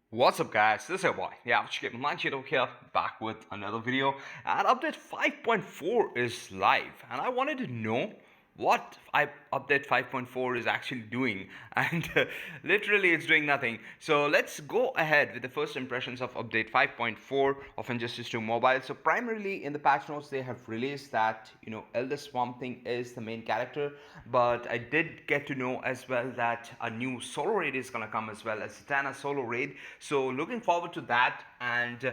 What's up guys, this is your boy, the Average Gamer Manchito here, back with another video, and update 5.4 is live, and I wanted to know what update 5.4 is actually doing, and literally it's doing nothing. So let's go ahead with the first impressions of update 5.4 of Injustice 2 Mobile. So primarily in the patch notes they have released that, Elder Swamp Thing is the main character, but I did get to know as well that a new solo raid is gonna come as well, as Zatanna solo raid. So looking forward to that, and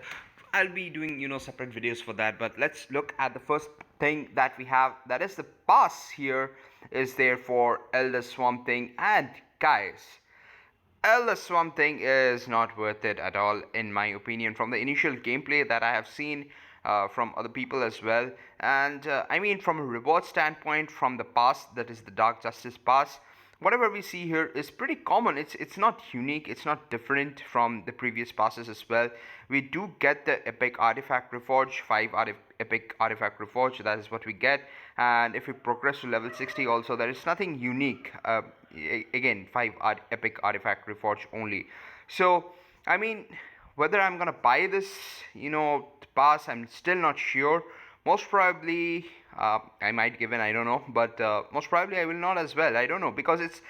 I'll be doing separate videos for that. But let's look at the first thing that we have, that is the pass here is there for Elder Swamp Thing. And guys, Elder Swamp Thing is not worth it at all, in my opinion, from the initial gameplay that I have seen from other people as well. And I mean, from a reward standpoint, from the pass, that is the Dark Justice pass, whatever we see here is pretty common. It's not unique, it's not different from the previous passes as well. We do get the Epic Artifact Reforge, 5 Epic Artifact Reforge, that is what we get. And if we progress to level 60 also, there is nothing unique. Again, 5 Epic Artifact Reforge only. So I mean, whether I'm gonna buy this pass, I'm still not sure. Most probably I might give in, I don't know, but most probably I will not as well, I don't know, because it's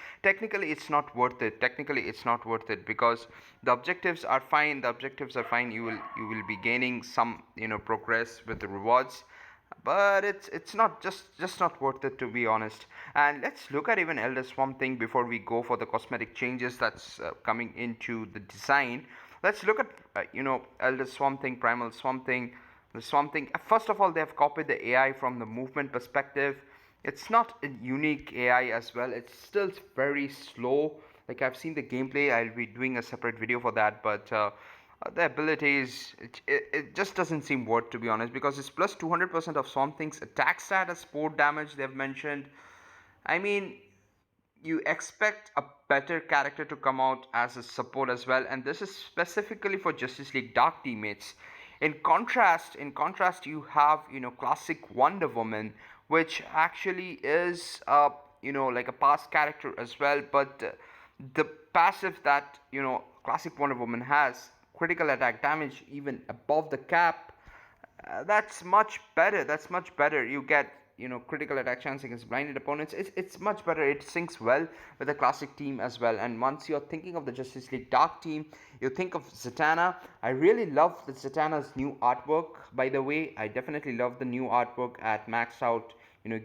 not worth it. Technically it's not worth it, because the objectives are fine, you will be gaining some progress with the rewards, but it's not just not worth it, to be honest. And let's look at even Elder Swamp Thing before we go for the cosmetic changes that's coming into the design. Let's look at Elder Swamp Thing, Primal Swamp Thing. The Swamp Thing, first of all, they have copied the AI from the movement perspective. It's not a unique AI as well, it's still very slow. Like, I've seen the gameplay, I'll be doing a separate video for that, but the abilities, it just doesn't seem worth, to be honest, because it's plus 200% of Swamp Thing's attack stat as sport damage they've mentioned. I mean, you expect a better character to come out as a support as well, and this is specifically for Justice League Dark teammates. In contrast, you have classic Wonder Woman, which actually is like a past character as well, but the passive that classic Wonder Woman has, critical attack damage even above the cap, that's much better. That's much better. You get critical attack chance against blinded opponents. It's much better. It syncs well with the classic team as well. And once you're thinking of the Justice League Dark team, you think of Zatanna. I really love the Zatanna's new artwork. By the way, I definitely love the new artwork at maxed out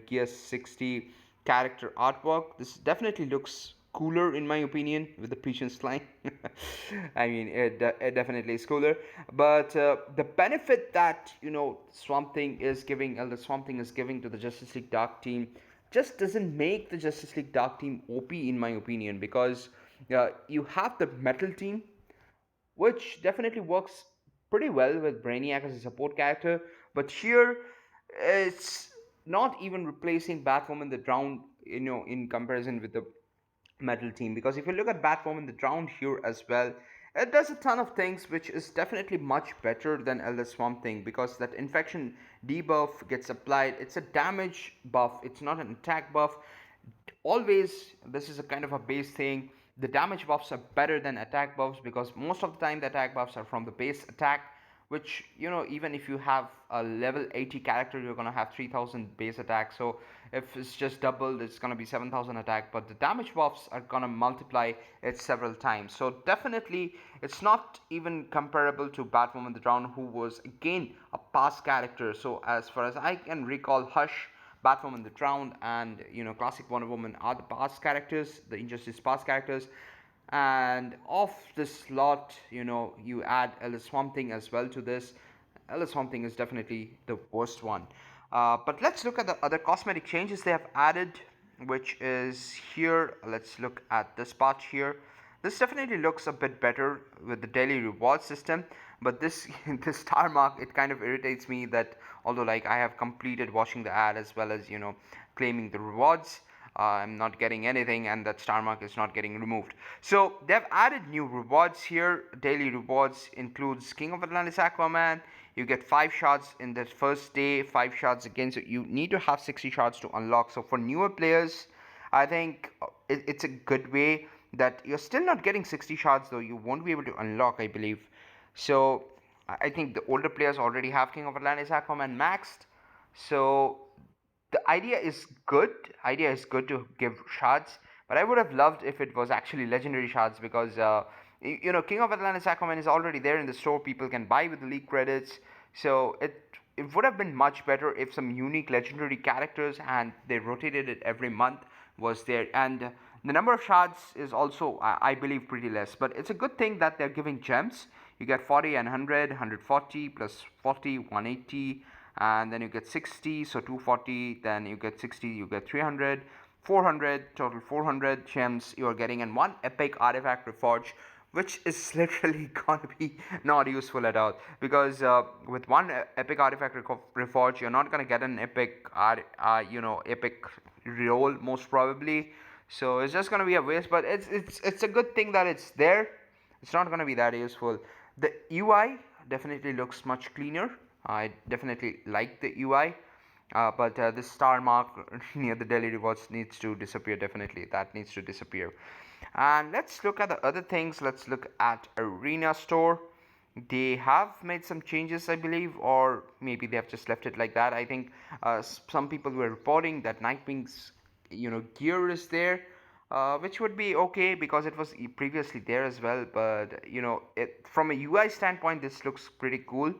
Gear 60 character artwork. This definitely looks cooler in my opinion with the Patience line. I mean, it definitely is cooler. But the benefit that Swamp Thing is giving, the Swamp Thing is giving to the Justice League Dark team, just doesn't make the Justice League Dark team OP in my opinion, because you have the Metal team, which definitely works pretty well with Brainiac as a support character. But here, it's not even replacing Batwoman the Drowned, in comparison with the Metal team. Because if you look at Batwoman the Drowned here as well, it does a ton of things, which is definitely much better than Elder Swamp Thing, because that infection debuff gets applied. It's a damage buff, it's not an attack buff. Always, this is a kind of a base thing. The damage buffs are better than attack buffs, because most of the time the attack buffs are from the base attack, which even if you have a level 80 character, you're gonna have 3000 base attack. So if it's just doubled, it's gonna be 7000 attack, but the damage buffs are gonna multiply it several times. So definitely it's not even comparable to Batwoman the Drowned, who was again a past character. So as far as I can recall, Hush, Batwoman the Drowned, and classic Wonder Woman are the past characters, the Injustice past characters. And off this slot, you add Elder Swamp Thing as well to this. Elder Swamp Thing is definitely the worst one. But let's look at the other cosmetic changes they have added, which is here. Let's look at this part here. This definitely looks a bit better with the daily reward system, but this this star mark, it kind of irritates me, that although like I have completed watching the ad as well as claiming the rewards, I'm not getting anything, and that star mark is not getting removed. So they've added new rewards here. Daily rewards includes King of Atlantis Aquaman. You get 5 shards in the first day, 5 shards again. So you need to have 60 shards to unlock. So for newer players, I think it's a good way that you're still not getting 60 shards, though. You won't be able to unlock, I believe. So I think the older players already have King of Atlantis Aquaman maxed. So the idea is good to give shards, but I would have loved if it was actually legendary shards, because King of Atlantis Aquaman is already there in the store. People can buy with the league credits. So it would have been much better if some unique legendary characters, and they rotated it every month, was there. And the number of shards is also, I believe, pretty less, but it's a good thing that they're giving gems. You get 40 and 100, 140 plus 40, 180, and then you get 60, so 240, then you get 60, you get 300, 400, total 400 gems you are getting, and one epic artifact reforge, which is literally gonna be not useful at all, because with one epic artifact reforge, you're not gonna get an epic epic roll, most probably. So it's just gonna be a waste, but it's a good thing that it's there. It's not gonna be that useful. The UI definitely looks much cleaner. I definitely like the UI, but this star mark near the daily rewards needs to disappear. Definitely, that needs to disappear. And let's look at the other things. Let's look at Arena Store. They have made some changes, I believe, or maybe they have just left it like that. I think some people were reporting that Nightwing's gear is there, which would be okay because it was previously there as well. But from a UI standpoint, this looks pretty cool.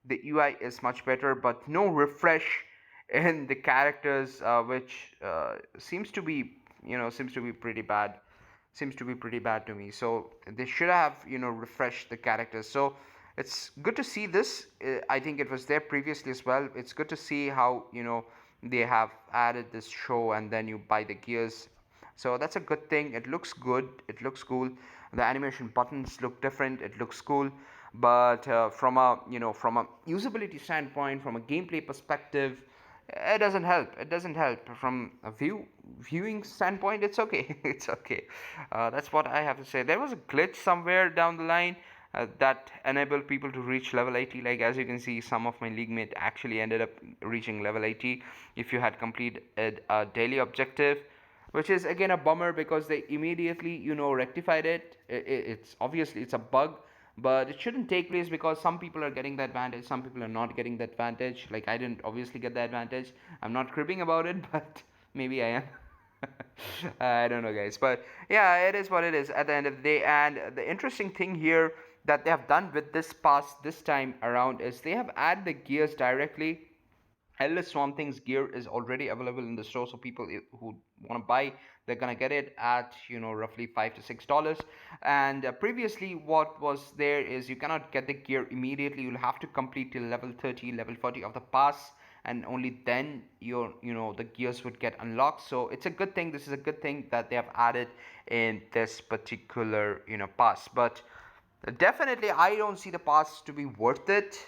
The UI is much better, but no refresh in the characters, which seems to be pretty bad. Seems to be pretty bad to me. So they should have refreshed the characters. So it's good to see this. I think it was there previously as well. It's good to see how they have added this show, and then you buy the gears. So that's a good thing. It looks good. It looks cool. The animation buttons look different. It looks cool. But from a usability standpoint, from a gameplay perspective, it doesn't help. It doesn't help. From a viewing standpoint, it's okay. It's okay. That's what I have to say. There was a glitch somewhere down the line that enabled people to reach level 80. Like, as you can see, some of my league mates actually ended up reaching level 80 if you had completed a daily objective, which is again a bummer because they immediately rectified it. It's obviously it's a bug, but it shouldn't take place because some people are getting the advantage, some people are not getting the advantage. Like, I didn't obviously get the advantage. I'm not cribbing about it, but maybe I am. I don't know, guys, but yeah, it is what it is at the end of the day. And the interesting thing here that they have done with this pass this time around is they have added the gears directly. Headless Swamp Thing's gear is already available in the store, so people who want to buy, they're gonna get it at roughly $5 to $6. And previously, what was there is you cannot get the gear immediately. You'll have to complete till level 30, level 40 of the pass, and only then the gears would get unlocked. So it's a good thing. This is a good thing that they have added in this particular pass. But definitely, I don't see the pass to be worth it.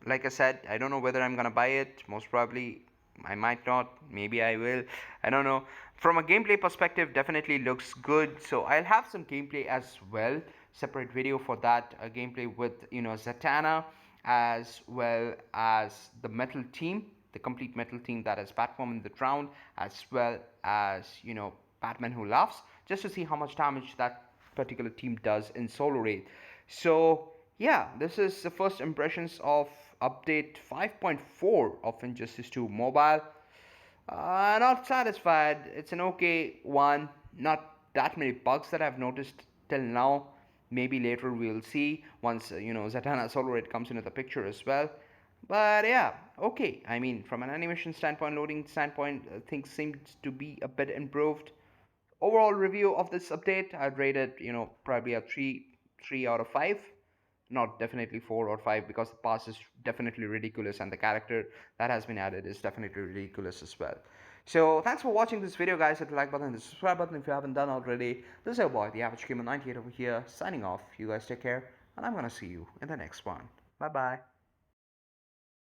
Like I said, I don't know whether I'm gonna buy it. Most probably, I might not. Maybe I will. I don't know. From a gameplay perspective, definitely looks good. So I'll have some gameplay as well. Separate video for that. Gameplay with Zatanna, as well as the Metal Team, the complete Metal Team, that is Batwoman the Drowned, as well as Batman Who Laughs, just to see how much damage that particular team does in solo raid. So yeah, this is the first impressions of update 5.4 of Injustice 2 Mobile. Not satisfied. It's an okay one. Not that many bugs that I've noticed till now. Maybe later we'll see once Zatanna Solo Raid comes into the picture as well. But yeah, okay. I mean, from an animation standpoint, loading standpoint, things seem to be a bit improved. Overall review of this update, I'd rate it, probably a 3 out of 5. Not definitely 4 or 5, because the pass is definitely ridiculous and the character that has been added is definitely ridiculous as well. So thanks for watching this video, guys. Hit the like button and the subscribe button if you haven't done already. This is your boy, the Average Gamer 98 over here, signing off. You guys take care, and I'm gonna see you in the next one. Bye bye.